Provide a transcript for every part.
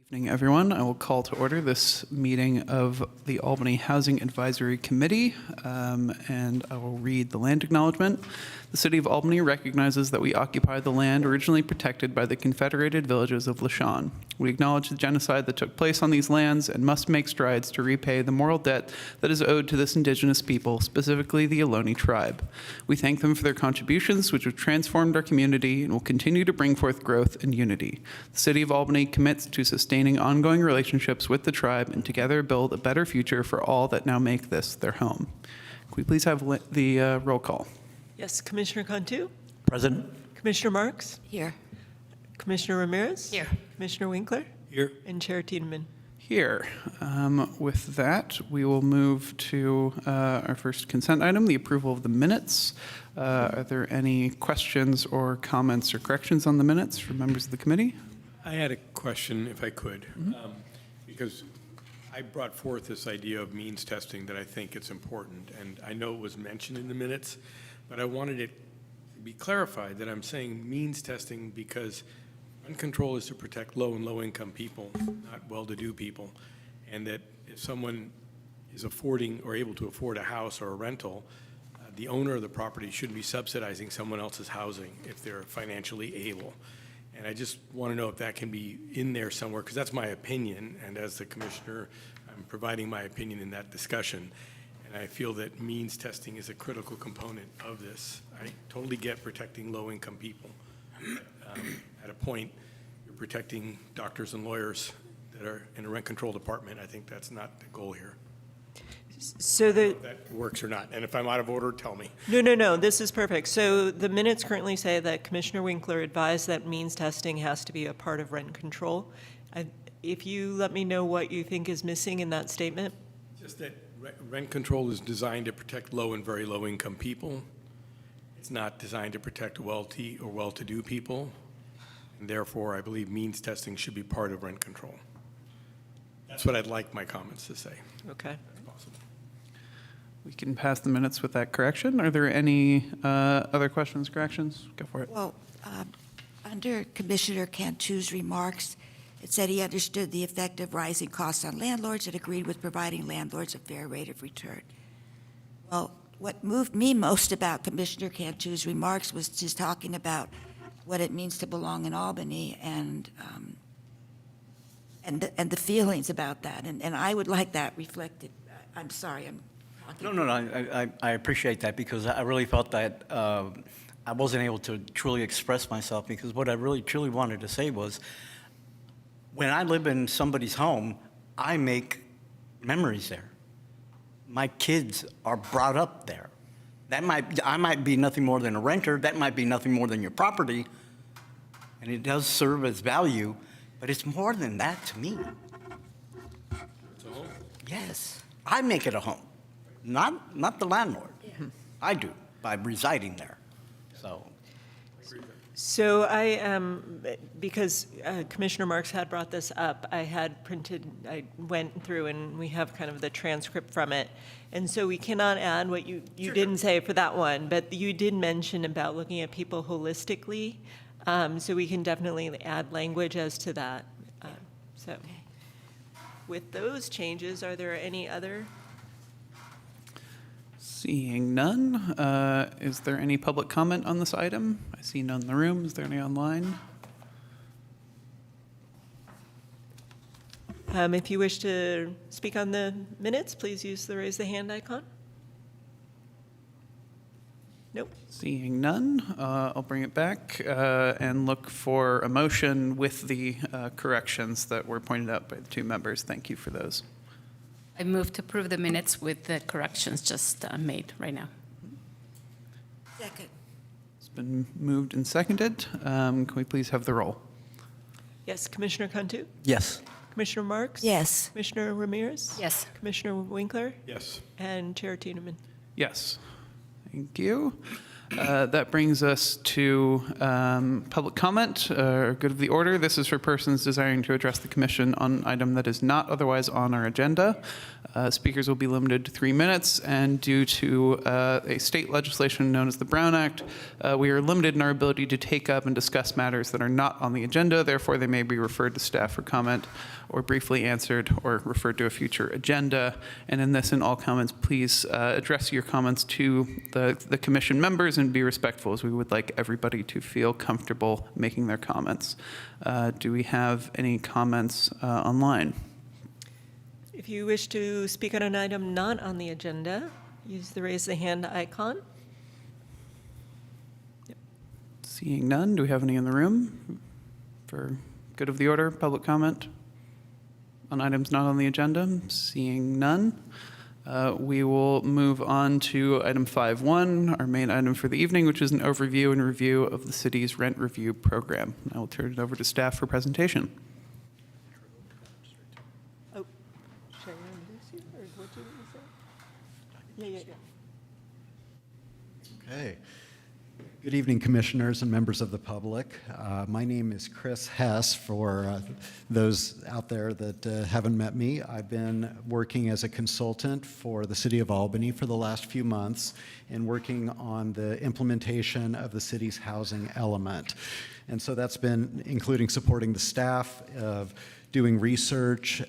Evening, everyone. I will call to order this meeting of the Albany Housing Advisory Committee, and I will read the land acknowledgement. The City of Albany recognizes that we occupy the land originally protected by the Confederated Villages of Lashon. We acknowledge the genocide that took place on these lands and must make strides to repay the moral debt that is owed to this indigenous people, specifically the Ohlone tribe. We thank them for their contributions, which have transformed our community and will continue to bring forth growth and unity. The City of Albany commits to sustaining ongoing relationships with the tribe and together build a better future for all that now make this their home. Can we please have the roll call? Yes, Commissioner Cantu? Present. Commissioner Marks? Here. Commissioner Ramirez? Here. Commissioner Winkler? Here. And Chair Tiedemann. Here. With that, we will move to our first consent item, the approval of the minutes. Are there any questions or comments or corrections on the minutes from members of the committee? I had a question, if I could, because I brought forth this idea of means testing that I think it's important, and I know it was mentioned in the minutes, but I wanted it to be clarified that I'm saying means testing because rent control is to protect low and low-income people, not well-to-do people, and that if someone is affording or able to afford a house or a rental, the owner of the property shouldn't be subsidizing someone else's housing if they're financially able. And I just want to know if that can be in there somewhere, because that's my opinion, and as the commissioner, I'm providing my opinion in that discussion. And I feel that means testing is a critical component of this. I totally get protecting low-income people. At a point, you're protecting doctors and lawyers that are in a rent control department. I think that's not the goal here. So If that works or not. And if I'm out of order, tell me. No, this is perfect. So the minutes currently say that Commissioner Winkler advised that means testing has to be a part of rent control. If you let me know what you think is missing in that statement. Just that rent control is designed to protect low and very low-income people. It's not designed to protect wealthy or well-to-do people, and therefore I believe means testing should be part of rent control. That's what I'd like my comments to say. Okay. If possible. We can pass the minutes with that correction. Are there any other questions, corrections? Go for it. Well, under Commissioner Cantu's remarks, it said he understood the effect of rising costs on landlords and agreed with providing landlords a fair rate of return. Well, what moved me most about Commissioner Cantu's remarks was just talking about what it means to belong in Albany and the feelings about that. And I would like that reflected. I'm sorry, I'm talking. No, I appreciate that because I really felt that I wasn't able to truly express myself because what I really truly wanted to say was when I live in somebody's home, I make memories there. My kids are brought up there. I might be nothing more than a renter. That might be nothing more than your property, and it does serve as value, but it's more than that to me. It's a home. Yes, I make it a home, not the landlord. Yeah. I do by residing there. So I, because Commissioner Marks had brought this up, I went through and we have kind of the transcript from it. And so we cannot add what you didn't say for that one, but you did mention about looking at people holistically. So we can definitely add language as to that. So with those changes, are there any other? Seeing none, is there any public comment on this item? I see none in the room. Is there any online? If you wish to speak on the minutes, please use the raise the hand icon. Nope. Seeing none, I'll bring it back and look for a motion with the corrections that were pointed out by the two members. Thank you for those. I move to approve the minutes with the corrections just made right now. Second. It's been moved and seconded. Can we please have the roll? Yes, Commissioner Cantu? Yes. Commissioner Marks? Yes. Commissioner Ramirez? Yes. Commissioner Winkler? Yes. And Chair Tiedemann. Yes. Thank you. That brings us to public comment, good of the order. This is for persons desiring to address the commission on an item that is not otherwise on our agenda. Speakers will be limited to 3 minutes, and due to a state legislation known as the Brown Act, we are limited in our ability to take up and discuss matters that are not on the agenda. Therefore, they may be referred to staff for comment or briefly answered or referred to a future agenda. And in this, in all comments, please address your comments to the commission members and be respectful, as we would like everybody to feel comfortable making their comments. Do we have any comments online? If you wish to speak on an item not on the agenda, use the raise the hand icon. Seeing none, do we have any in the room for good of the order, public comment on items not on the agenda? Seeing none, we will move on to item 5.1, our main item for the evening, which is an overview and review of the city's rent review program. I will turn it over to staff for presentation. Oh, should I introduce you, or what do you want to say? Yeah. Okay. Good evening, commissioners and members of the public. My name is Chris Hess. For those out there that haven't met me, I've been working as a consultant for the City of Albany for the last few months and working on the implementation of the city's housing element. And so that's been including supporting the staff of doing research,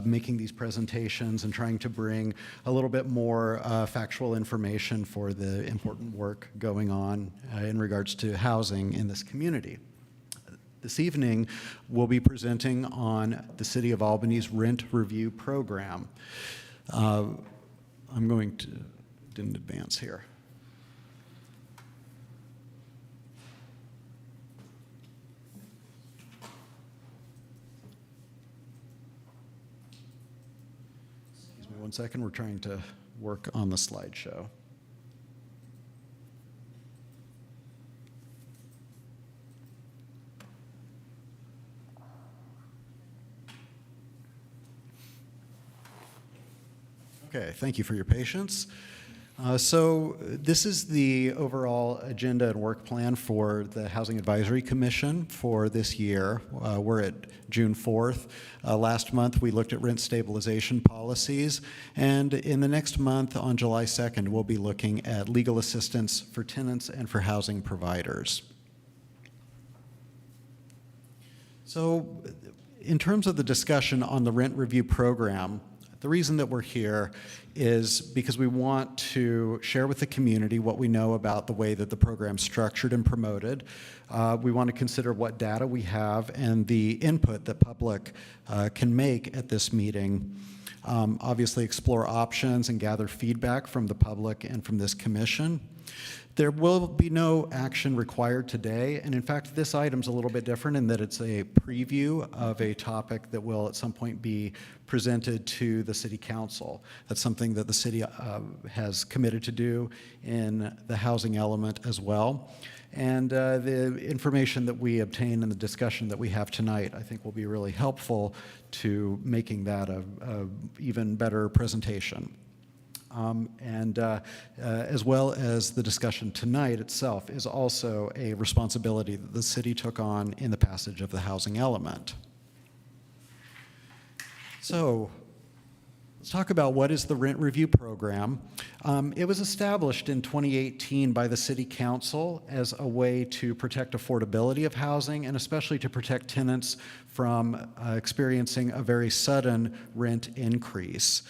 making these presentations, and trying to bring a little bit more factual information for the important work going on in regards to housing in this community. This evening, we'll be presenting on the City of Albany's rent review program. I'm going to, didn't advance here. One second, we're trying to work on the slideshow. Okay, thank you for your patience. So this is the overall agenda and work plan for the Housing Advisory Commission for this year. We're at June 4th. Last month, we looked at rent stabilization policies, and in the next month, on July 2nd, we'll be looking at legal assistance for tenants and for housing providers. So in terms of the discussion on the rent review program, the reason that we're here is because we want to share with the community what we know about the way that the program's structured and promoted. We want to consider what data we have and the input that public can make at this meeting. Obviously explore options and gather feedback from the public and from this commission. There will be no action required today, and in fact, this item's a little bit different in that it's a preview of a topic that will at some point be presented to the City Council. That's something that the city has committed to do in the housing element as well. And the information that we obtain and the discussion that we have tonight, I think, will be really helpful to making that a even better presentation. As well as the discussion tonight itself is also a responsibility that the city took on in the passage of the housing element. So let's talk about what is the rent review program. It was established in 2018 by the City Council as a way to protect affordability of housing and especially to protect tenants from experiencing a very sudden rent increase.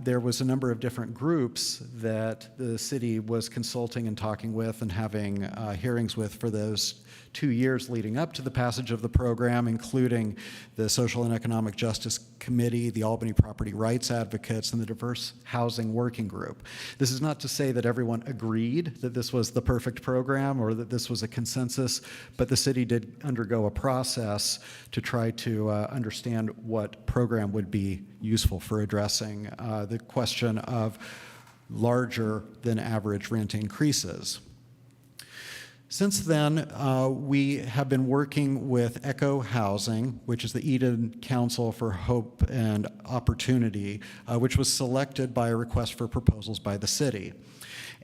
There was a number of different groups that the city was consulting and talking with and having hearings with for those 2 years leading up to the passage of the program, including the Social and Economic Justice Committee, the Albany Property Rights Advocates, and the Diverse Housing Working Group. This is not to say that everyone agreed that this was the perfect program or that this was a consensus, but the city did undergo a process to try to understand what program would be useful for addressing the question of larger than average rent increases. Since then, we have been working with Echo Housing, which is the Eden Council for Hope and Opportunity, which was selected by a request for proposals by the city.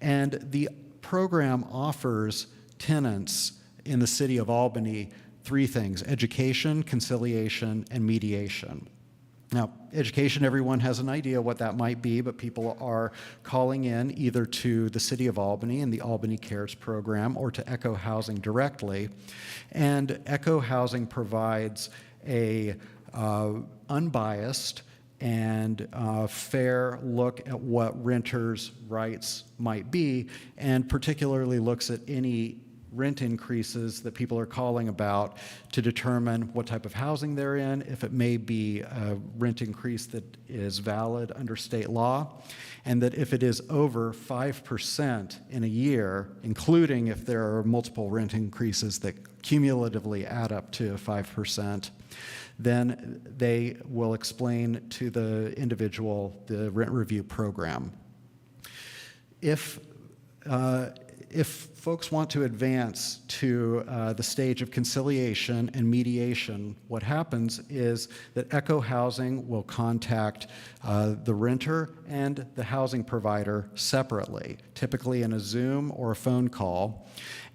And the program offers tenants in the city of Albany three things: education, conciliation, and mediation. Now, education, everyone has an idea what that might be, but people are calling in either to the City of Albany and the Albany Cares program or to Echo Housing directly. And Echo Housing provides a unbiased and fair look at what renters' rights might be, and particularly looks at any rent increases that people are calling about to determine what type of housing they're in, if it may be a rent increase that is valid under state law, and that if it is over 5% in a year, including if there are multiple rent increases that cumulatively add up to 5%, then they will explain to the individual the rent review program. If folks want to advance to the stage of conciliation and mediation, what happens is that Echo Housing will contact the renter and the housing provider separately, typically in a Zoom or a phone call,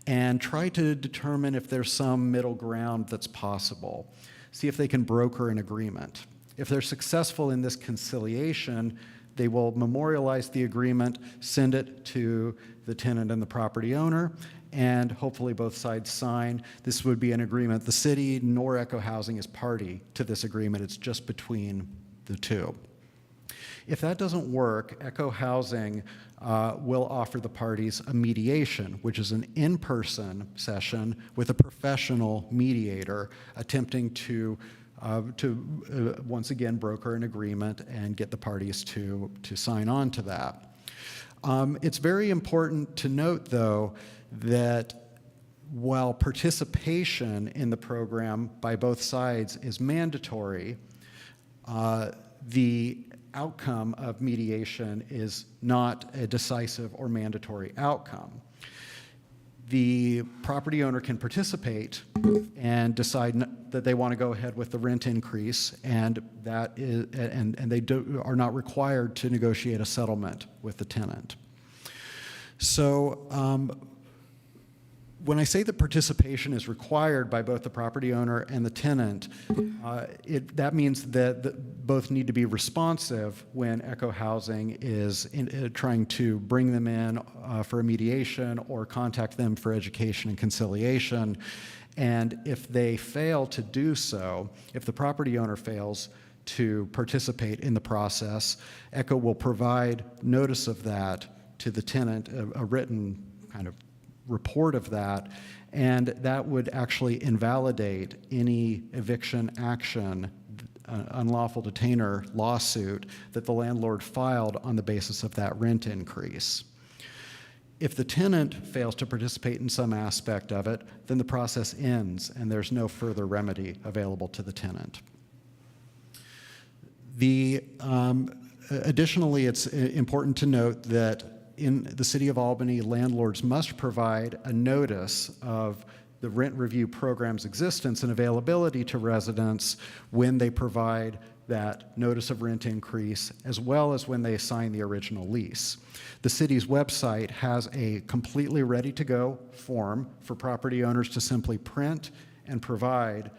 and try to determine if there's some middle ground that's possible. See if they can broker an agreement. If they're successful in this conciliation, they will memorialize the agreement, send it to the tenant and the property owner, and hopefully both sides sign. This would be an agreement. The city nor Echo Housing is party to this agreement. It's just between the two. If that doesn't work, Echo Housing will offer the parties a mediation, which is an in-person session with a professional mediator attempting to once again broker an agreement and get the parties to sign on to that. It's very important to note, though, that while participation in the program by both sides is mandatory, the outcome of mediation is not a decisive or mandatory outcome. The property owner can participate and decide that they want to go ahead with the rent increase, and that is, and they are not required to negotiate a settlement with the tenant. So when I say that participation is required by both the property owner and the tenant, that means that both need to be responsive when Echo Housing is trying to bring them in for a mediation or contact them for education and conciliation. And if they fail to do so, if the property owner fails to participate in the process, Echo will provide notice of that to the tenant, a written kind of report of that, and that would actually invalidate any eviction action, unlawful detainer lawsuit that the landlord filed on the basis of that rent increase. If the tenant fails to participate in some aspect of it, then the process ends and there's no further remedy available to the tenant. Additionally, it's important to note that in the City of Albany, landlords must provide a notice of the rent review program's existence and availability to residents when they provide that notice of rent increase, as well as when they sign the original lease. The city's website has a completely ready-to-go form for property owners to simply print and provide,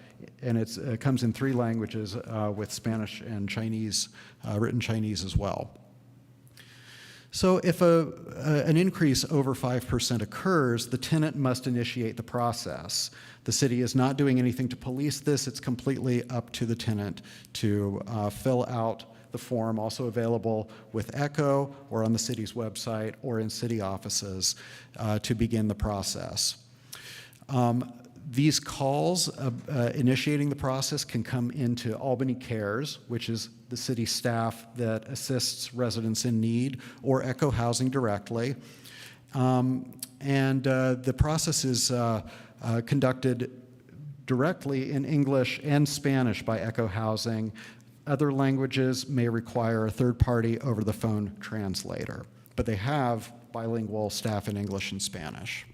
and it comes in 3 languages with Spanish and Chinese, written Chinese as well. So if an increase over 5% occurs, the tenant must initiate the process. The city is not doing anything to police this. It's completely up to the tenant to fill out the form, also available with Echo or on the city's website or in city offices to begin the process. These calls initiating the process can come into Albany Cares, which is the city staff that assists residents in need, or Echo Housing directly. The process is conducted directly in English and Spanish by Echo Housing. Other languages may require a third-party over-the-phone translator, but they have bilingual staff in English and Spanish.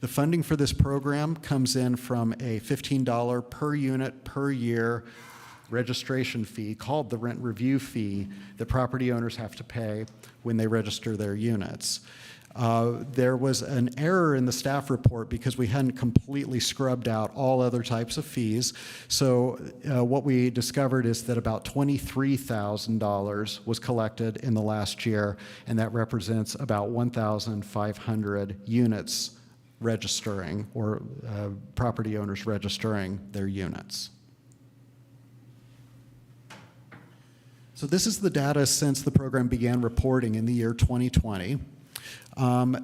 The funding for this program comes in from a $15 per unit per year registration fee called the rent review fee that property owners have to pay when they register their units. There was an error in the staff report because we hadn't completely scrubbed out all other types of fees. So what we discovered is that about $23,000 was collected in the last year, and that represents about 1,500 units registering, or property owners registering their units. So this is the data since the program began reporting in the year 2020.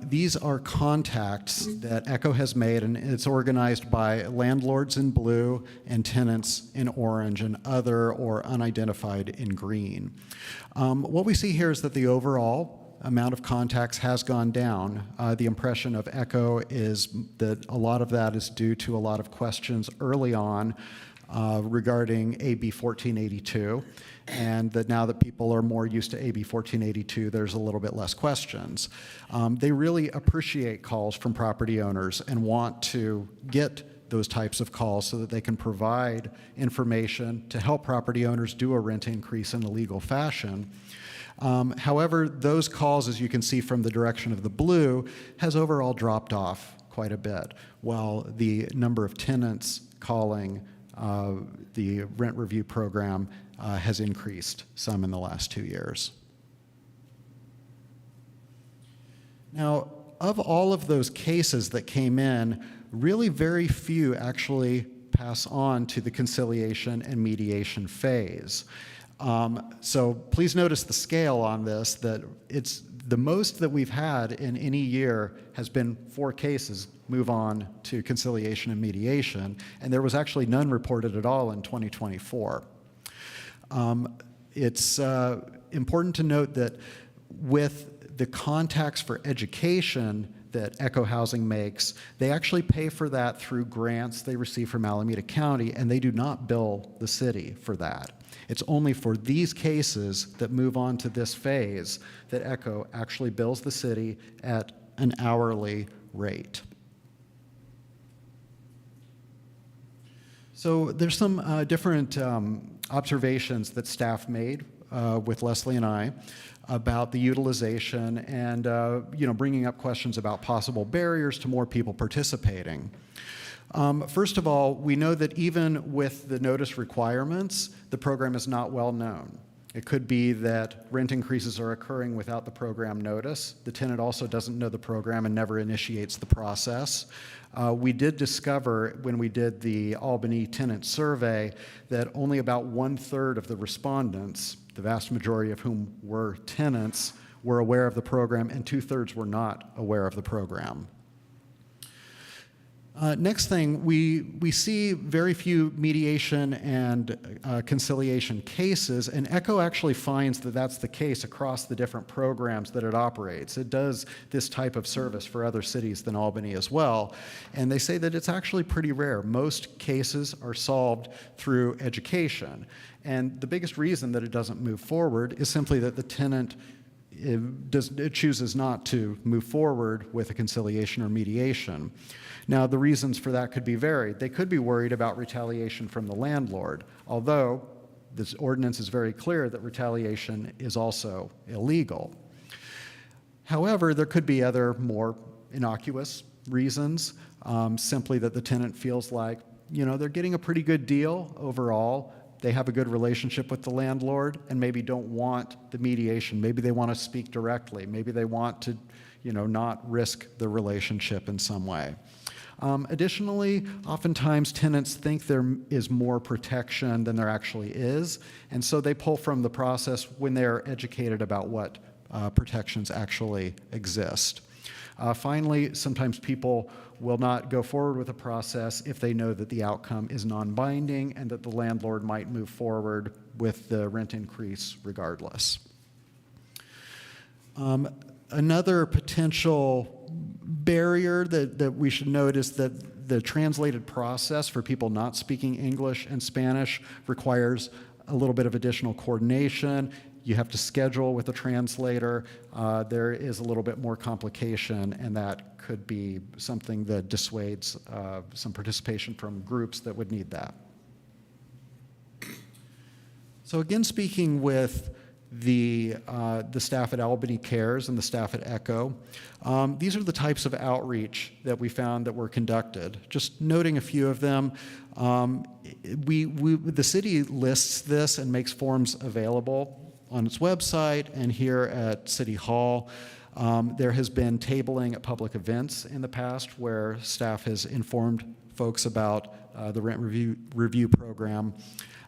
These are contacts that ECHO has made, and it's organized by landlords in blue and tenants in orange and other or unidentified in green. What we see here is that the overall amount of contacts has gone down. The impression of ECHO is that a lot of that is due to a lot of questions early on regarding AB 1482, and that now that people are more used to AB 1482, there's a little bit less questions. They really appreciate calls from property owners and want to get those types of calls so that they can provide information to help property owners do a rent increase in a legal fashion. However, those calls, as you can see from the direction of the blue, has overall dropped off quite a bit, while the number of tenants calling the rent review program has increased some in the last 2 years. Now, of all of those cases that came in, really very few actually pass on to the conciliation and mediation phase. So please notice the scale on this, that it's the most that we've had in any year has been 4 cases move on to conciliation and mediation, and there was actually none reported at all in 2024. It's important to note that with the contacts for education that ECHO Housing makes, they actually pay for that through grants they receive from Alameda County, and they do not bill the city for that. It's only for these cases that move on to this phase that ECHO actually bills the city at an hourly rate. So there's some different observations that staff made with Leslie and I about the utilization and bringing up questions about possible barriers to more people participating. First of all, we know that even with the notice requirements, the program is not well known. It could be that rent increases are occurring without the program notice. The tenant also doesn't know the program and never initiates the process. We did discover when we did the Albany tenant survey that only about 1/3 of the respondents, the vast majority of whom were tenants, were aware of the program, and 2/3 were not aware of the program. Next thing, we see very few mediation and conciliation cases, and ECHO actually finds that that's the case across the different programs that it operates. It does this type of service for other cities than Albany as well, and they say that it's actually pretty rare. Most cases are solved through education, and the biggest reason that it doesn't move forward is simply that the tenant it chooses not to move forward with a conciliation or mediation. Now, the reasons for that could be varied. They could be worried about retaliation from the landlord, although this ordinance is very clear that retaliation is also illegal. However, there could be other more innocuous reasons, simply that the tenant feels like, they're getting a pretty good deal overall. They have a good relationship with the landlord and maybe don't want the mediation. Maybe they want to speak directly. Maybe they want to, not risk the relationship in some way. Additionally, oftentimes tenants think there is more protection than there actually is, and so they pull from the process when they're educated about what protections actually exist. Finally, sometimes people will not go forward with a process if they know that the outcome is non-binding and that the landlord might move forward with the rent increase regardless. Another potential barrier that we should note is that the translated process for people not speaking English and Spanish requires a little bit of additional coordination. You have to schedule with a translator. There is a little bit more complication, and that could be something that dissuades some participation from groups that would need that. So again, speaking with the staff at Albany Cares and the staff at ECHO. These are the types of outreach that we found that were conducted. Just noting a few of them, the city lists this and makes forms available on its website and here at City Hall. There has been tabling at public events in the past where staff has informed folks about the rent review program.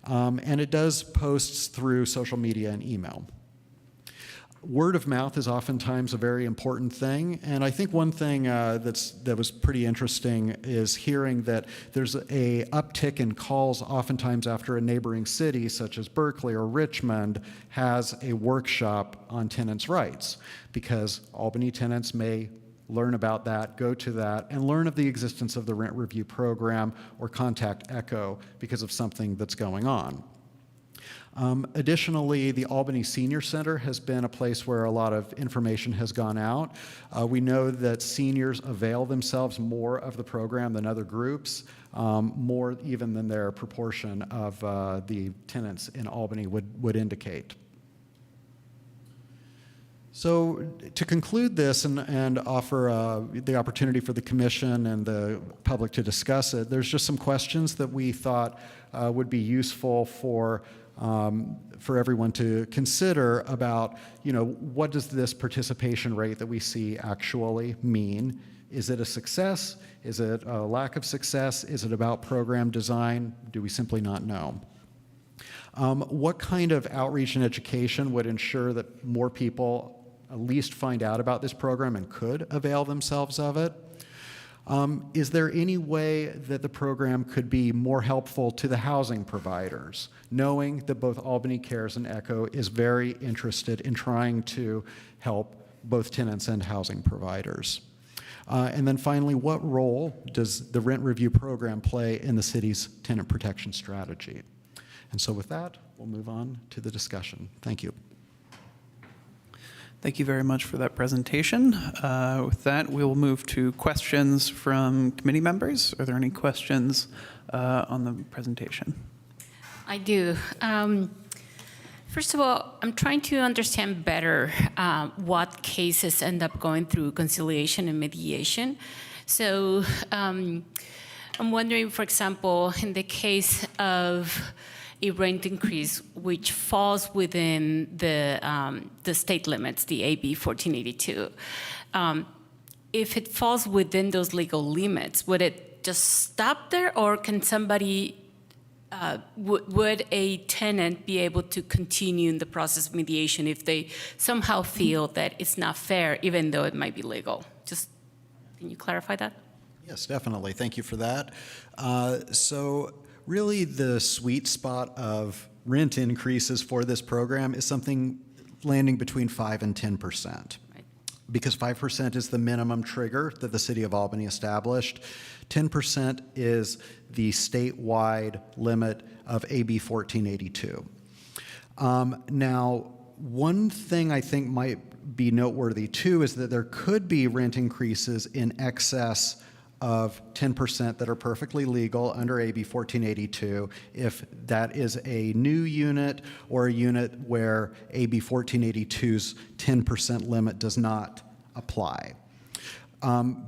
And it does posts through social media and email. Word of mouth is oftentimes a very important thing, and I think one thing that was pretty interesting is hearing that there's a uptick in calls oftentimes after a neighboring city, such as Berkeley or Richmond, has a workshop on tenants' rights, because Albany tenants may learn about that, go to that, and learn of the existence of the rent review program or contact ECHO because of something that's going on. Additionally, the Albany Senior Center has been a place where a lot of information has gone out. We know that seniors avail themselves more of the program than other groups, more even than their proportion of the tenants in Albany would indicate. So to conclude this and offer the opportunity for the commission and the public to discuss it, there's just some questions that we thought would be useful for everyone to consider about, what does this participation rate that we see actually mean? Is it a success? Is it a lack of success? Is it about program design? Do we simply not know? What kind of outreach and education would ensure that more people at least find out about this program and could avail themselves of it? Is there any way that the program could be more helpful to the housing providers, knowing that both Albany Cares and ECHO is very interested in trying to help both tenants and housing providers? And then finally, what role does the rent review program play in the city's tenant protection strategy? And so with that, we'll move on to the discussion. Thank you. Thank you very much for that presentation. With that, we'll move to questions from committee members. Are there any questions on the presentation? I do. First of all, I'm trying to understand better what cases end up going through conciliation and mediation. So I'm wondering, for example, in the case of a rent increase which falls within the state limits, the AB 1482. If it falls within those legal limits, would it just stop there, or can somebody, would a tenant be able to continue in the process of mediation if they somehow feel that it's not fair, even though it might be legal? Just, can you clarify that? Yes, definitely. Thank you for that. So really the sweet spot of rent increases for this program is something landing between 5 and 10%. Right. Because 5% is the minimum trigger that the City of Albany established. 10% is the statewide limit of AB 1482. Now, one thing I think might be noteworthy too is that there could be rent increases in excess of 10% that are perfectly legal under AB 1482 if that is a new unit or a unit where AB 1482's 10% limit does not apply.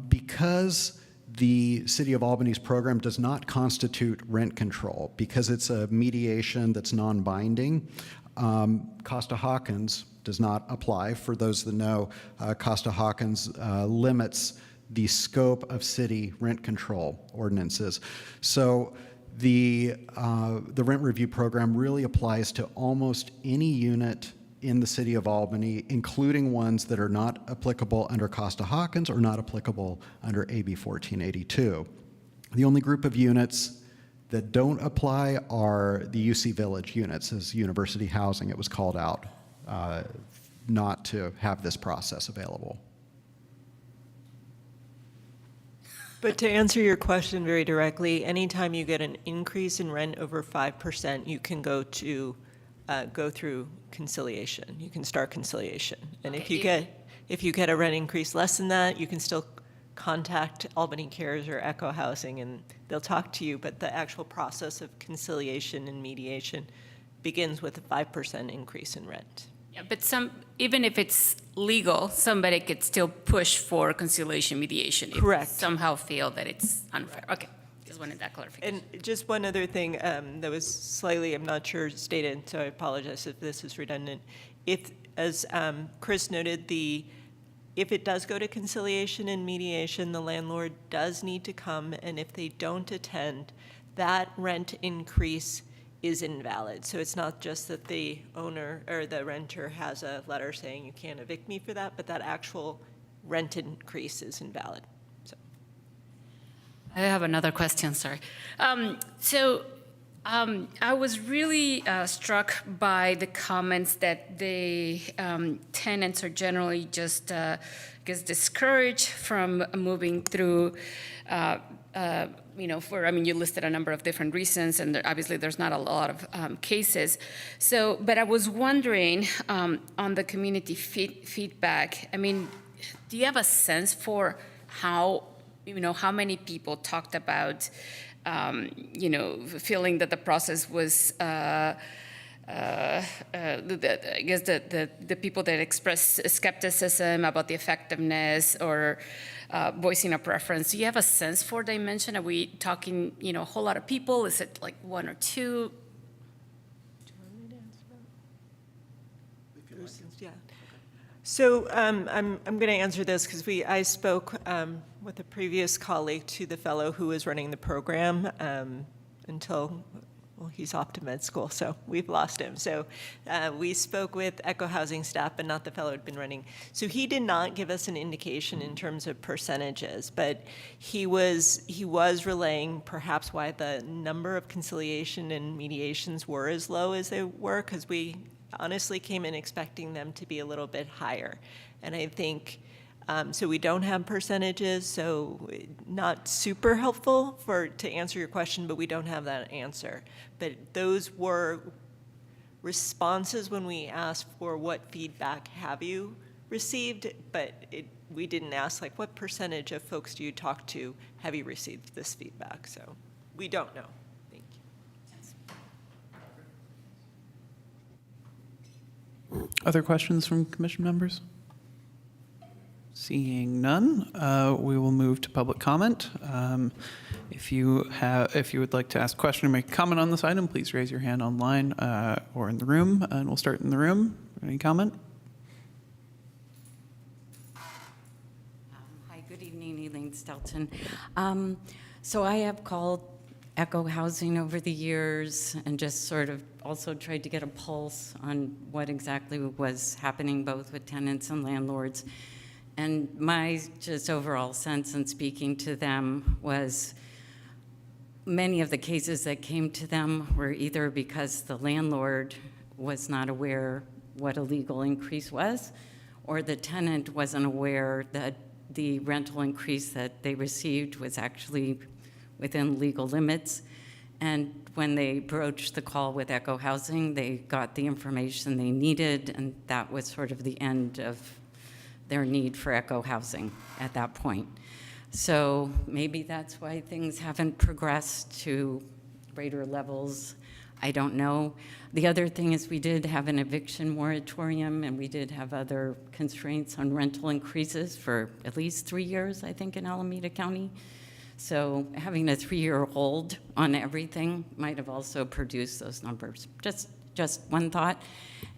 Because the City of Albany's program does not constitute rent control, because it's a mediation that's non-binding, Costa-Hawkins does not apply. For those that know, Costa-Hawkins limits the scope of city rent control ordinances. So the rent review program really applies to almost any unit in the City of Albany, including ones that are not applicable under Costa-Hawkins or not applicable under AB 1482. The only group of units that don't apply are the UC Village units. As university housing, it was called out not to have this process available. But to answer your question very directly, anytime you get an increase in rent over 5%, you can go through conciliation. You can start conciliation. And if you get a rent increase less than that, you can still contact Albany Cares or ECHO Housing, and they'll talk to you. But the actual process of conciliation and mediation begins with a 5% increase in rent. Yeah, but even if it's legal, somebody could still push for conciliation mediation. Correct. If they somehow feel that it's unfair. Okay, just wanted that clarification. And just one other thing that was slightly, I'm not sure, stated, so I apologize if this is redundant. If, as Chris noted, if it does go to conciliation and mediation, the landlord does need to come, and if they don't attend, that rent increase is invalid. So it's not just that the owner or the renter has a letter saying you can't evict me for that, but that actual rent increase is invalid. So. I have another question, sorry. I was really struck by the comments that the tenants are generally just discouraged from moving through. You listed a number of different reasons, and obviously there's not a lot of cases. But I was wondering on the community feedback. I mean, do you have a sense for how many people talked about, feeling that the process was, I guess the people that express skepticism about the effectiveness or voicing a preference. Do you have a sense for dimension? Are we talking, a whole lot of people? Is it like one or two? Yeah. So I'm going to answer this because I spoke with a previous colleague to the fellow who was running the program until, well, he's off to med school, so we've lost him. So we spoke with Echo Housing staff, but not the fellow who'd been running. So he did not give us an indication in terms of percentages, but he was relaying perhaps why the number of conciliation and mediations were as low as they were, because we honestly came in expecting them to be a little bit higher. And I think, so we don't have percentages, so not super helpful to answer your question, but we don't have that answer. But those were responses when we asked for what feedback have you received, but we didn't ask, like, what percentage of folks do you talk to have you received this feedback? So we don't know. Thank you. Other questions from commission members? Seeing none, we will move to public comment. If you would like to ask a question or make a comment on this item, please raise your hand online or in the room, and we'll start in the room. Any comment? Hi, good evening, Elaine Stelton. So I have called Echo Housing over the years and just sort of also tried to get a pulse on what exactly was happening both with tenants and landlords. And my just overall sense in speaking to them was many of the cases that came to them were either because the landlord was not aware what a legal increase was, or the tenant wasn't aware that the rental increase that they received was actually within legal limits. And when they broached the call with Echo Housing, they got the information they needed, and that was sort of the end of their need for Echo Housing at that point. So maybe that's why things haven't progressed to greater levels. I don't know. The other thing is we did have an eviction moratorium, and we did have other constraints on rental increases for at least 3 years, I think, in Alameda County. So having a 3-year hold on everything might have also produced those numbers. Just one thought.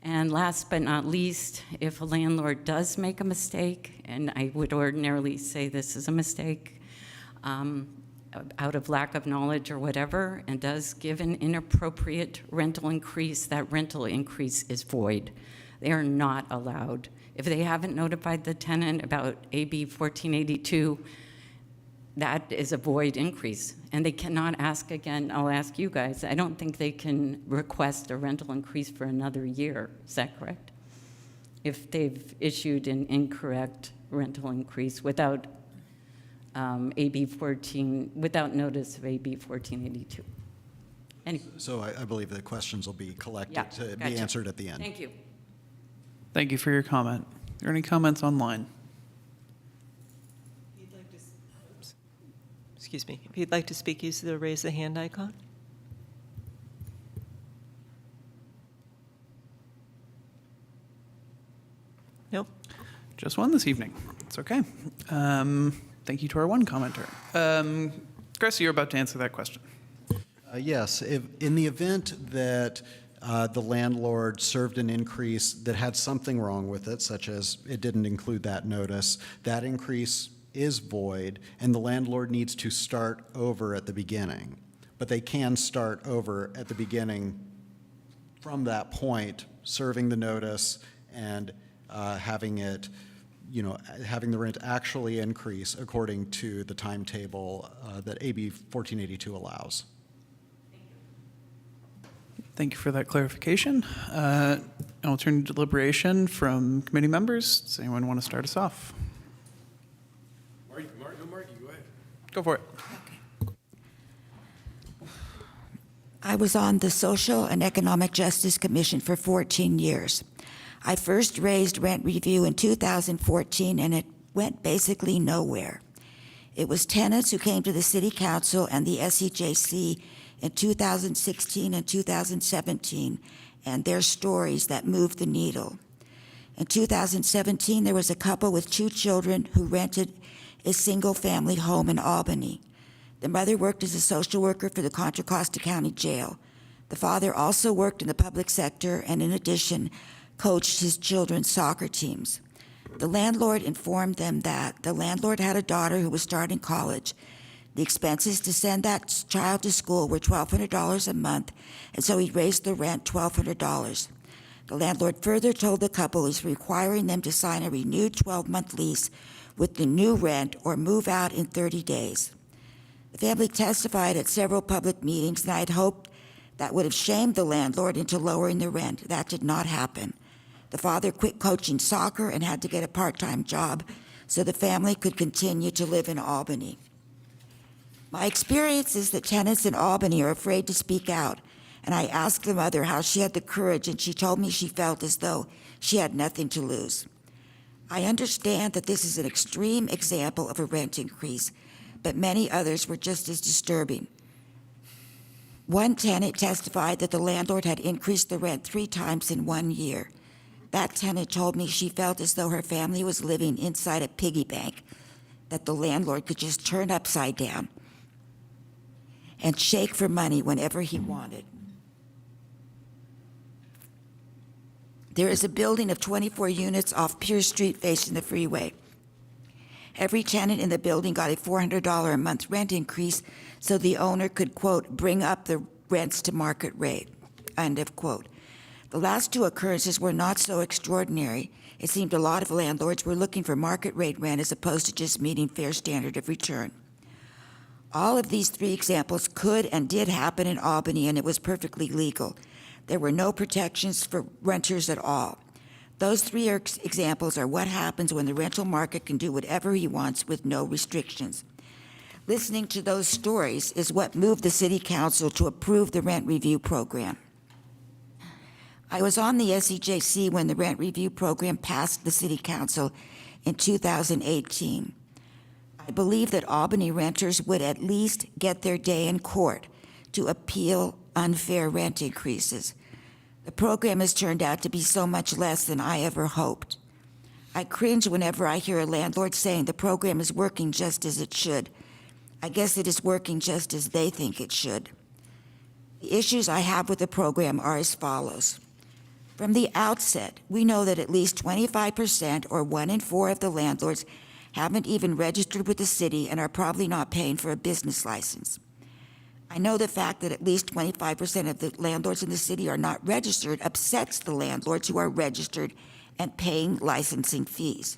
And last but not least, if a landlord does make a mistake, and I would ordinarily say this is a mistake, out of lack of knowledge or whatever, and does give an inappropriate rental increase, that rental increase is void. They are not allowed. If they haven't notified the tenant about AB 1482, that is a void increase, and they cannot ask again. I'll ask you guys. I don't think they can request a rental increase for another year. Is that correct? If they've issued an incorrect rental increase without AB 14, without notice of AB 1482. So I believe the questions will be collected Yeah, to be gotcha. answered at the end. Thank you. Thank you for your comment. Are there any comments online? Excuse me. If you'd like to speak, use the raise the hand icon. Just one this evening. It's okay. Thank you to our one commenter. Chris, you're about to answer that question. Yes, in the event that the landlord served an increase that had something wrong with it, such as it didn't include that notice, that increase is void, and the landlord needs to start over at the beginning. But they can start over at the beginning from that point, serving the notice and having it, having the rent actually increase according to the timetable that AB 1482 allows. Thank you for that clarification. I'll turn to deliberation from committee members. Does anyone want to start us off? Marty, go ahead. Go for it. I was on the Social and Economic Justice Commission for 14 years. I first raised rent review in 2014, and it went basically nowhere. It was tenants who came to the City Council and the SEJC in 2016 and 2017, and their stories that moved the needle. In 2017, there was a couple with 2 children who rented a single-family home in Albany. The mother worked as a social worker for the Contra Costa County Jail. The father also worked in the public sector and, in addition, coached his children's soccer teams. The landlord informed them that the landlord had a daughter who was starting college. The expenses to send that child to school were $1,200 a month, and so he raised the rent $1,200. The landlord further told the couple he's requiring them to sign a renewed 12-month lease with the new rent or move out in 30 days. The family testified at several public meetings, and I had hoped that would have shamed the landlord into lowering the rent. That did not happen. The father quit coaching soccer and had to get a part-time job so the family could continue to live in Albany. My experience is that tenants in Albany are afraid to speak out, and I asked the mother how she had the courage, and she told me she felt as though she had nothing to lose. I understand that this is an extreme example of a rent increase, but many others were just as disturbing. One tenant testified that the landlord had increased the rent 3 times in 1 year. That tenant told me she felt as though her family was living inside a piggy bank that the landlord could just turn upside down and shake for money whenever he wanted. There is a building of 24 units off Pierce Street facing the freeway. Every tenant in the building got a $400 a month rent increase so the owner could, quote, bring up the rents to market rate, end of quote. The last 2 occurrences were not so extraordinary. It seemed a lot of landlords were looking for market rate rent as opposed to just meeting fair standard of return. All of these 3 examples could and did happen in Albany, and it was perfectly legal. There were no protections for renters at all. Those 3 examples are what happens when the rental market can do whatever he wants with no restrictions. Listening to those stories is what moved the City Council to approve the rent review program. I was on the SEJC when the rent review program passed the City Council in 2018. I believe that Albany renters would at least get their day in court to appeal unfair rent increases. The program has turned out to be so much less than I ever hoped. I cringe whenever I hear a landlord saying the program is working just as it should. I guess it is working just as they think it should. The issues I have with the program are as follows. From the outset, we know that at least 25% or 1 in 4 of the landlords haven't even registered with the city and are probably not paying for a business license. I know the fact that at least 25% of the landlords in the city are not registered upsets the landlords who are registered and paying licensing fees.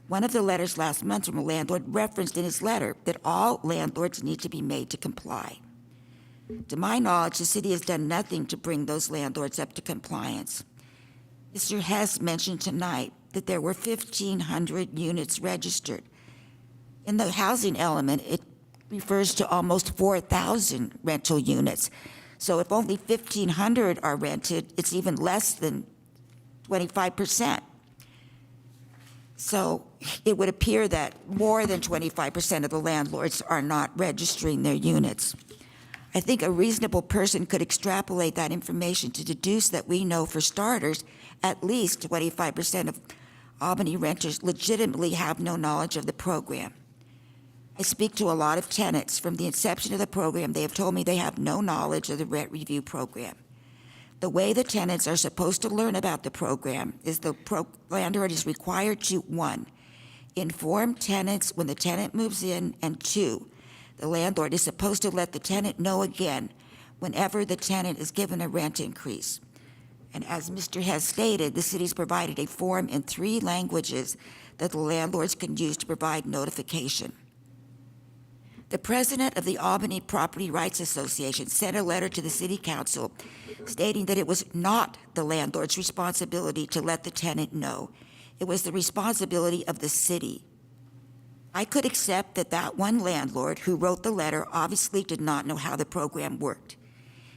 One of the letters last month from a landlord referenced in his letter that all landlords need to be made to comply. To my knowledge, the city has done nothing to bring those landlords up to compliance. Mr. Hess mentioned tonight that there were 1,500 units registered. In the housing element, it refers to almost 4,000 rental units. So if only 1,500 are rented, it's even less than 25%. So it would appear that more than 25% of the landlords are not registering their units. I think a reasonable person could extrapolate that information to deduce that we know, for starters, at least 25% of Albany renters legitimately have no knowledge of the program. I speak to a lot of tenants. From the inception of the program, they have told me they have no knowledge of the rent review program. The way the tenants are supposed to learn about the program is the landlord is required to, 1, inform tenants when the tenant moves in, and 2, the landlord is supposed to let the tenant know again whenever the tenant is given a rent increase. And as Mr. Hess stated, the city's provided a form in 3 languages that the landlords can use to provide notification. The president of the Albany Property Rights Association sent a letter to the city council stating that it was not the landlord's responsibility to let the tenant know. It was the responsibility of the city. I could accept that that one landlord who wrote the letter obviously did not know how the program worked.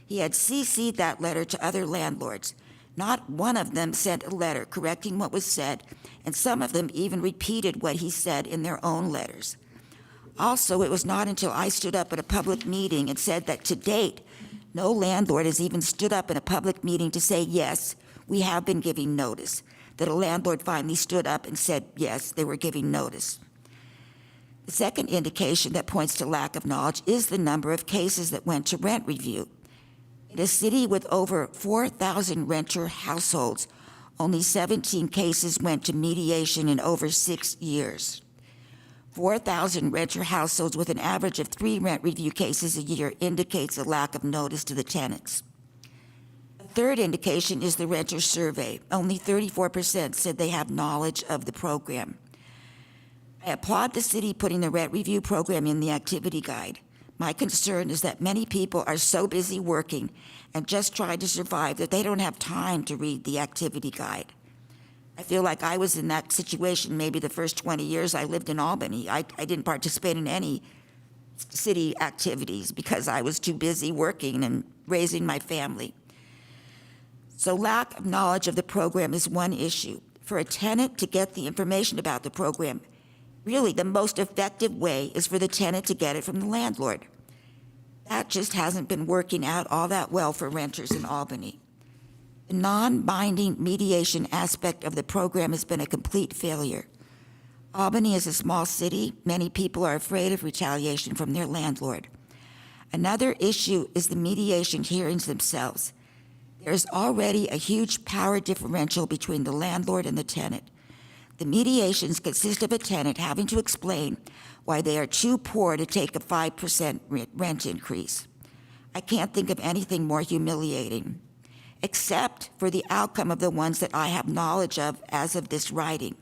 He had CC'd that letter to other landlords. Not one of them sent a letter correcting what was said, and some of them even repeated what he said in their own letters. Also, it was not until I stood up at a public meeting and said that to date, no landlord has even stood up in a public meeting to say, yes, we have been giving notice, that a landlord finally stood up and said, yes, they were giving notice. The second indication that points to lack of knowledge is the number of cases that went to rent review. In a city with over 4,000 renter households, only 17 cases went to mediation in over 6 years. 4,000 renter households with an average of 3 rent review cases a year indicates a lack of notice to the tenants. A third indication is the renter survey. Only 34% said they have knowledge of the program. I applaud the city putting the rent review program in the activity guide. My concern is that many people are so busy working and just trying to survive that they don't have time to read the activity guide. I feel like I was in that situation maybe the first 20 years I lived in Albany. I didn't participate in any city activities because I was too busy working and raising my family. So lack of knowledge of the program is one issue. For a tenant to get the information about the program, really the most effective way is for the tenant to get it from the landlord. That just hasn't been working out all that well for renters in Albany. The non-binding mediation aspect of the program has been a complete failure. Albany is a small city. Many people are afraid of retaliation from their landlord. Another issue is the mediation hearings themselves. There is already a huge power differential between the landlord and the tenant. The mediations consist of a tenant having to explain why they are too poor to take a 5% rent increase. I can't think of anything more humiliating, except for the outcome of the ones that I have knowledge of as of this writing.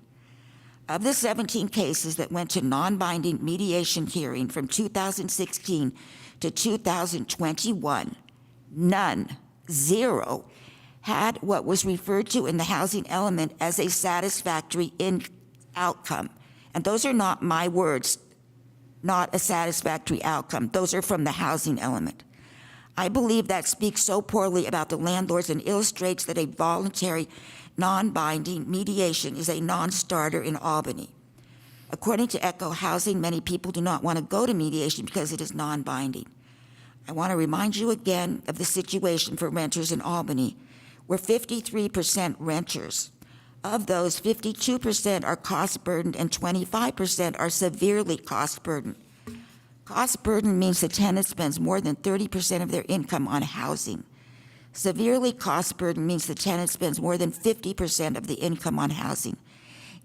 Of the 17 cases that went to non-binding mediation hearing from 2016 to 2021, none, 0, had what was referred to in the housing element as a satisfactory outcome. And those are not my words, not a satisfactory outcome. Those are from the housing element. I believe that speaks so poorly about the landlords and illustrates that a voluntary, non-binding mediation is a non-starter in Albany. According to Echo Housing, many people do not want to go to mediation because it is non-binding. I want to remind you again of the situation for renters in Albany. We're 53% renters. Of those, 52% are cost-burdened and 25% are severely cost-burdened. Cost burden means the tenant spends more than 30% of their income on housing. Severely cost burden means the tenant spends more than 50% of the income on housing.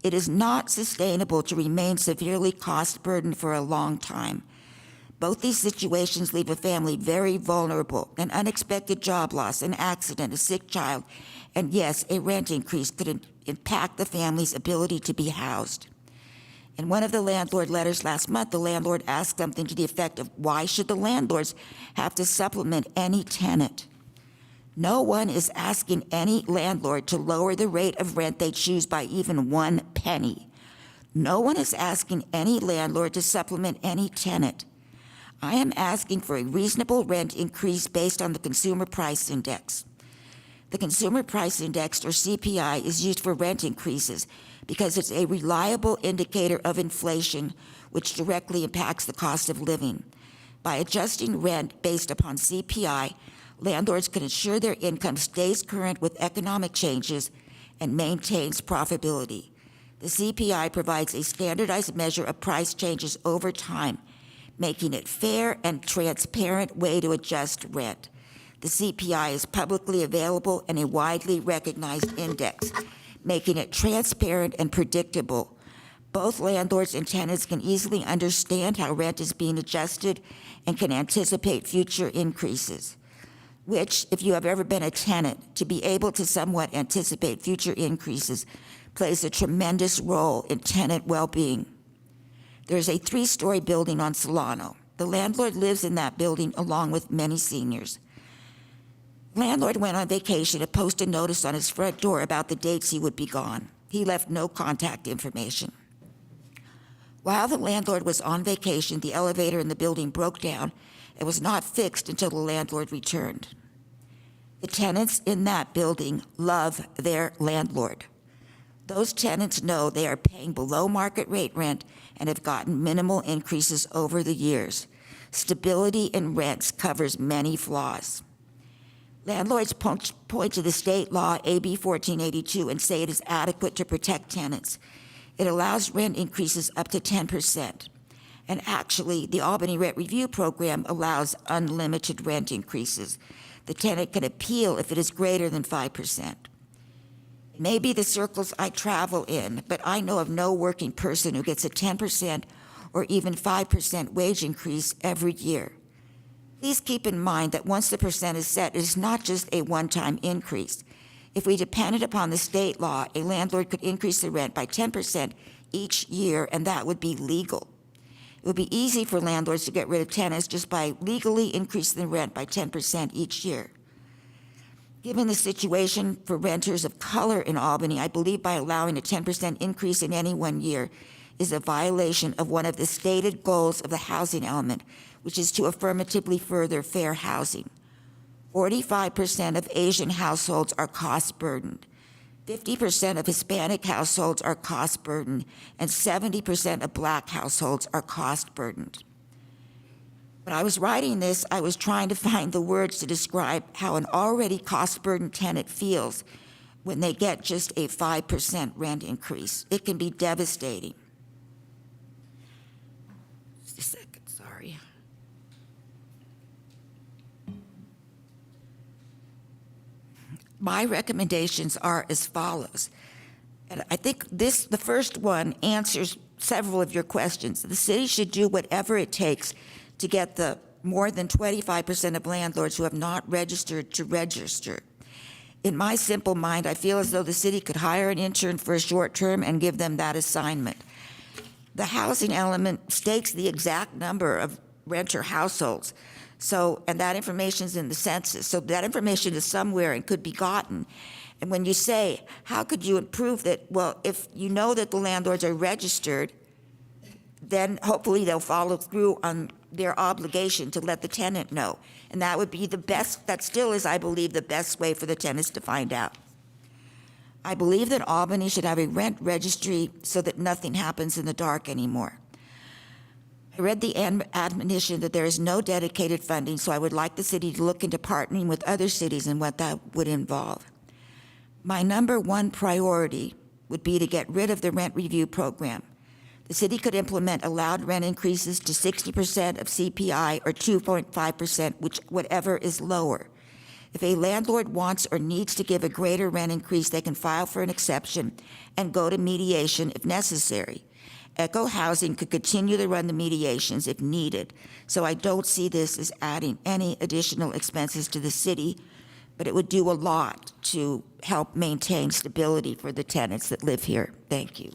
It is not sustainable to remain severely cost burdened for a long time. Both these situations leave a family very vulnerable. An unexpected job loss, an accident, a sick child, and yes, a rent increase could impact the family's ability to be housed. In one of the landlord letters last month, the landlord asked something to the effect of, why should the landlords have to supplement any tenant? No one is asking any landlord to lower the rate of rent they choose by even 1 penny. No one is asking any landlord to supplement any tenant. I am asking for a reasonable rent increase based on the Consumer Price Index. The Consumer Price Index, or CPI, is used for rent increases because it's a reliable indicator of inflation, which directly impacts the cost of living. By adjusting rent based upon CPI, landlords can ensure their income stays current with economic changes and maintains profitability. The CPI provides a standardized measure of price changes over time, making it fair and transparent way to adjust rent. The CPI is publicly available and a widely recognized index, making it transparent and predictable. Both landlords and tenants can easily understand how rent is being adjusted and can anticipate future increases, which, if you have ever been a tenant, to be able to somewhat anticipate future increases plays a tremendous role in tenant well-being. There's a 3-story building on Solano. The landlord lives in that building along with many seniors. Landlord went on vacation and posted a notice on his front door about the dates he would be gone. He left no contact information. While the landlord was on vacation, the elevator in the building broke down and was not fixed until the landlord returned. The tenants in that building love their landlord. Those tenants know they are paying below market rate rent and have gotten minimal increases over the years. Stability in rents covers many flaws. Landlords point to the state law, AB 1482, and say it is adequate to protect tenants. It allows rent increases up to 10%. And actually, the Albany Rent Review Program allows unlimited rent increases. The tenant can appeal if it is greater than 5%. It may be the circles I travel in, but I know of no working person who gets a 10% or even 5% wage increase every year. Please keep in mind that once the percent is set, it is not just a one-time increase. If we depended upon the state law, a landlord could increase the rent by 10% each year, and that would be legal. It would be easy for landlords to get rid of tenants just by legally increasing the rent by 10% each year. Given the situation for renters of color in Albany, I believe by allowing a 10% increase in any one year is a violation of one of the stated goals of the housing element, which is to affirmatively further fair housing. 45% of Asian households are cost-burdened. 50% of Hispanic households are cost-burdened, and 70% of Black households are cost-burdened. When I was writing this, I was trying to find the words to describe how an already cost-burdened tenant feels when they get just a 5% rent increase. It can be devastating. Just a second, sorry. My recommendations are as follows. And I think the first one answers several of your questions. The city should do whatever it takes to get the more than 25% of landlords who have not registered to register. In my simple mind, I feel as though the city could hire an intern for a short term and give them that assignment. The housing element states the exact number of renter households. And that information is in the census. So that information is somewhere and could be gotten. And when you say, how could you improve that? Well, if you know that the landlords are registered, then hopefully they'll follow through on their obligation to let the tenant know. And that would be the best, that still is, I believe, the best way for the tenants to find out. I believe that Albany should have a rent registry so that nothing happens in the dark anymore. I read the admonition that there is no dedicated funding, so I would like the city to look into partnering with other cities and what that would involve. My number one priority would be to get rid of the rent review program. The city could implement allowed rent increases to 60% of CPI or 2.5%, whatever is lower. If a landlord wants or needs to give a greater rent increase, they can file for an exception and go to mediation if necessary. Echo Housing could continue to run the mediations if needed, so I don't see this as adding any additional expenses to the city, but it would do a lot to help maintain stability for the tenants that live here. Thank you.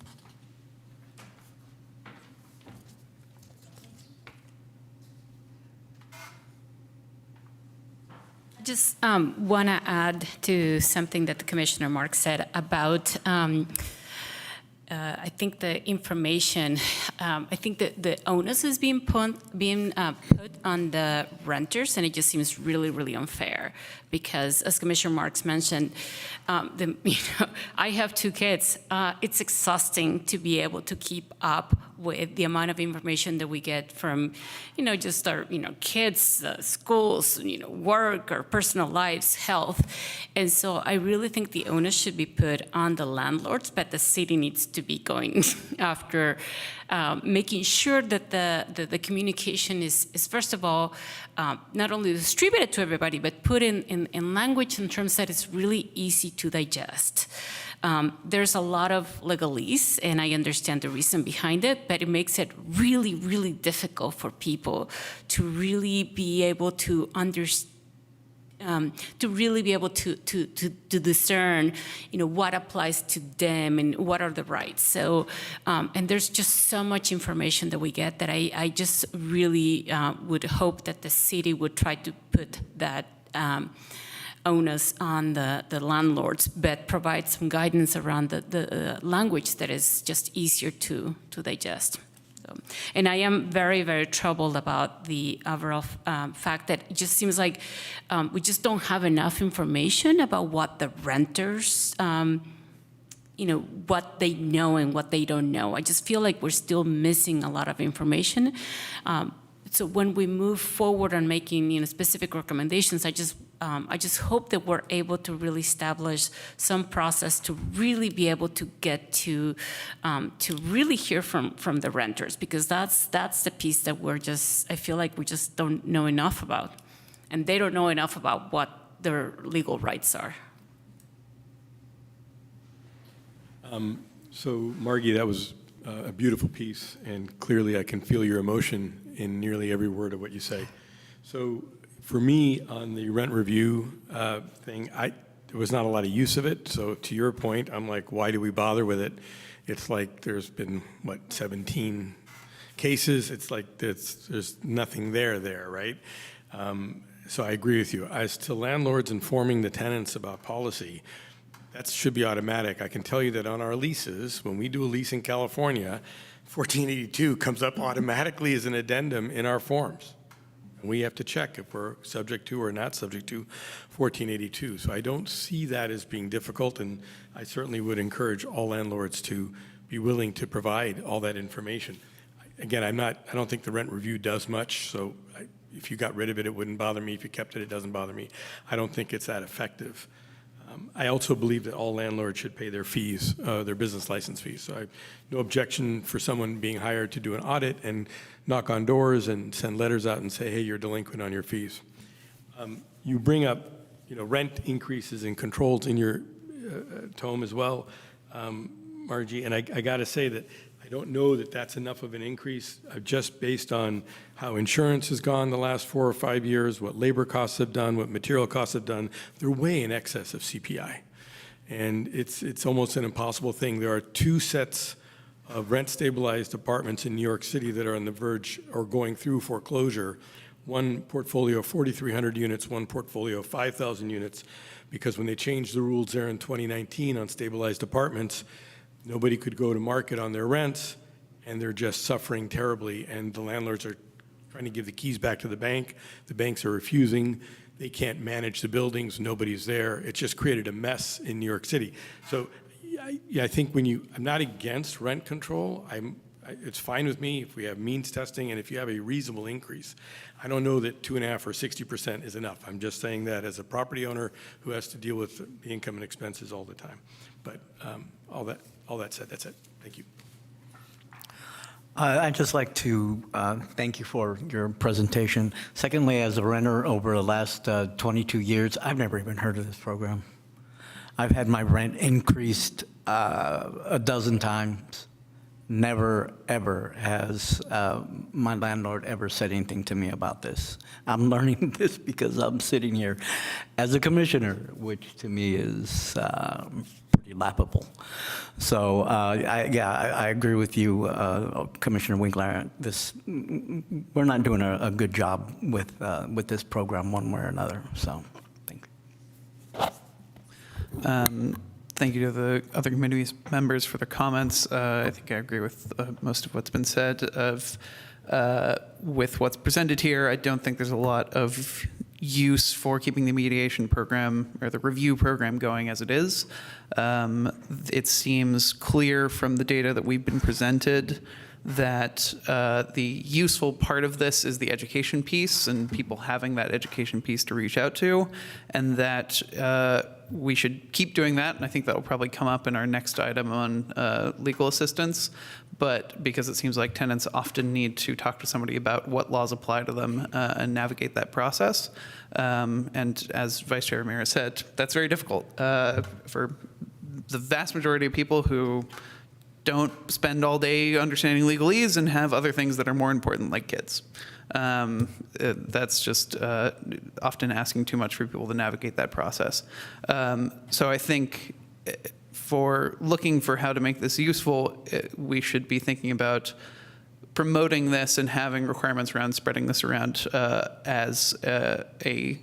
Just want to add to something that the Commissioner Mark said about I think the information I think that the onus is being put on the renters, and it just seems really, really unfair. Because as Commissioner Marks mentioned, I have 2 kids. It's exhausting to be able to keep up with the amount of information that we get from, just our, kids, schools, work, our personal lives, health. And so I really think the onus should be put on the landlords, but the city needs to be going after making sure that the communication is first of all, not only distributed to everybody, but put in language in terms that it's really easy to digest. There's a lot of legalese, and I understand the reason behind it, but it makes it really, really difficult for people to really be able to understand, to really be able to discern, what applies to them and what are the rights. So, and there's just so much information that we get that I just really would hope that the city would try to put that onus on the landlords, but provide some guidance around the language that is just easier to digest. So, and I am very, very troubled about the overall fact that it just seems like we just don't have enough information about what the renters, what they know and what they don't know. I just feel like we're still missing a lot of information. So when we move forward on making specific recommendations, I just hope that we're able to really establish some process to really be able to get to really hear from the renters, because that's the piece that I feel like we just don't know enough about, and they don't know enough about what their legal rights are. So Margie, that was a beautiful piece, and clearly I can feel your emotion in nearly every word of what you say. So for me, on the rent review thing, there was not a lot of use of it. So to your point, I'm like, why do we bother with it? It's like there's been, 17 cases. It's like there's nothing there, right? So I agree with you. As to landlords informing the tenants about policy, that should be automatic. I can tell you that on our leases, when we do a lease in California, 1482 comes up automatically as an addendum in our forms. And we have to check if we're subject to or not subject to 1482. So I don't see that as being difficult, and I certainly would encourage all landlords to be willing to provide all that information. Again, I don't think the rent review does much, so if you got rid of it, it wouldn't bother me. If you kept it, it doesn't bother me. I don't think it's that effective. I also believe that all landlords should pay their fees, their business license fees. So I have no objection for someone being hired to do an audit and knock on doors and send letters out and say, hey, you're delinquent on your fees. You bring up, rent increases and controls in your tome as well, Margie, and I got to say that I don't know that that's enough of an increase, just based on how insurance has gone the last 4 or 5 years, what labor costs have done, what material costs have done. They're way in excess of CPI. And it's almost an impossible thing. There are 2 sets of rent-stabilized apartments in New York City that are on the verge or going through foreclosure. One portfolio of 4,300 units, one portfolio of 5,000 units, because when they changed the rules there in 2019 on stabilized apartments, nobody could go to market on their rents, and they're just suffering terribly, and the landlords are trying to give the keys back to the bank. The banks are refusing. They can't manage the buildings. Nobody's there. It's just created a mess in New York City. So I think I'm not against rent control. It's fine with me if we have means testing and if you have a reasonable increase. I don't know that 2.5 or 60% is enough. I'm just saying that as a property owner who has to deal with the income and expenses all the time. But all that said, that's it. Thank you. I'd just like to thank you for your presentation. Secondly, as a renter over the last 22 years, I've never even heard of this program. I've had my rent increased a dozen times. Never, ever has my landlord ever said anything to me about this. I'm learning this because I'm sitting here as a commissioner, which to me is pretty laughable. So I agree with you, Commissioner Winkler. We're not doing a good job with this program one way or another. So, thank you. Thank you to the other committee members for their comments. I think I agree with most of what's been said. With what's presented here, I don't think there's a lot of use for keeping the mediation program or the review program going as it is. It seems clear from the data that we've been presented that the useful part of this is the education piece and people having that education piece to reach out to, and that we should keep doing that. And I think that will probably come up in our next item on legal assistance. But because it seems like tenants often need to talk to somebody about what laws apply to them and navigate that process. And as Vice Chair Ramirez said, that's very difficult for the vast majority of people who don't spend all day understanding legalese and have other things that are more important, like kids. That's just often asking too much for people to navigate that process. So I think for looking for how to make this useful, we should be thinking about promoting this and having requirements around spreading this around as a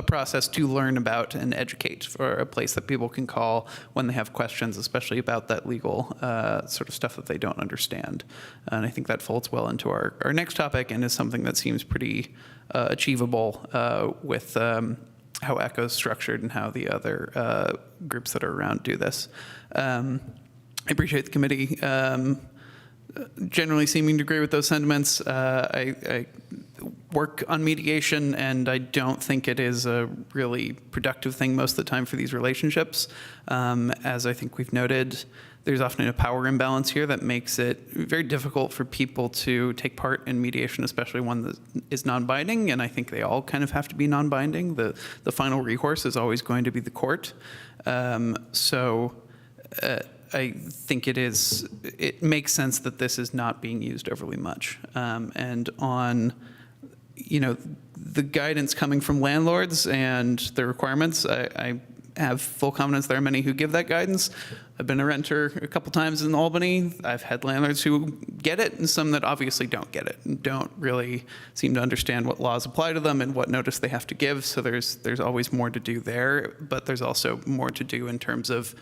process to learn about and educate, or a place that people can call when they have questions, especially about that legal sort of stuff that they don't understand. And I think that folds well into our next topic and is something that seems pretty achievable with how ECHO is structured and how the other groups that are around do this. I appreciate the committee generally seeming to agree with those sentiments. I work on mediation, and I don't think it is a really productive thing most of the time for these relationships. As I think we've noted, there's often a power imbalance here that makes it very difficult for people to take part in mediation, especially one that is non-binding, and I think they all kind of have to be non-binding. The final recourse is always going to be the court. I think it makes sense that this is not being used overly much. And on, the guidance coming from landlords and the requirements, I have full confidence there are many who give that guidance. I've been a renter a couple times in Albany. I've had landlords who get it and some that obviously don't get it and don't really seem to understand what laws apply to them and what notice they have to give. So there's always more to do there, but there's also more to do in terms of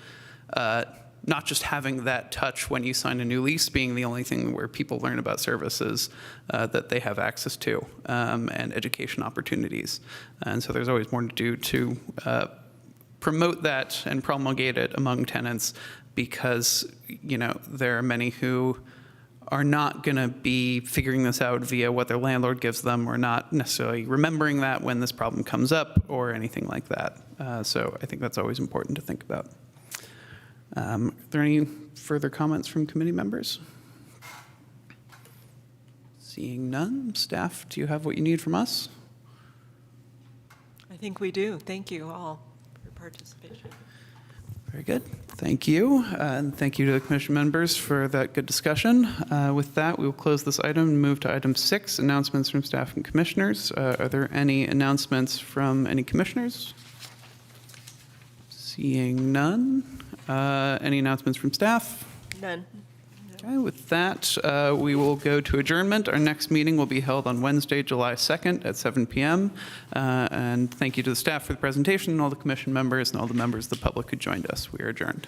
not just having that touch when you sign a new lease being the only thing where people learn about services that they have access to and education opportunities. And so there's always more to do to promote that and promulgate it among tenants, because there are many who are not going to be figuring this out via what their landlord gives them, or not necessarily remembering that when this problem comes up or anything like that. So I think that's always important to think about. Are there any further comments from committee members? Seeing none, staff, do you have what you need from us? I think we do. Thank you all for your participation. Very good. Thank you. And thank you to the commission members for that good discussion. With that, we will close this item and move to item 6, announcements from staff and commissioners. Are there any announcements from any commissioners? Seeing none. Any announcements from staff? None. Okay, with that, we will go to adjournment. Our next meeting will be held on Wednesday, July 2nd at 7 p.m. And thank you to the staff for the presentation, and all the commission members and all the members of the public who joined us. We are adjourned.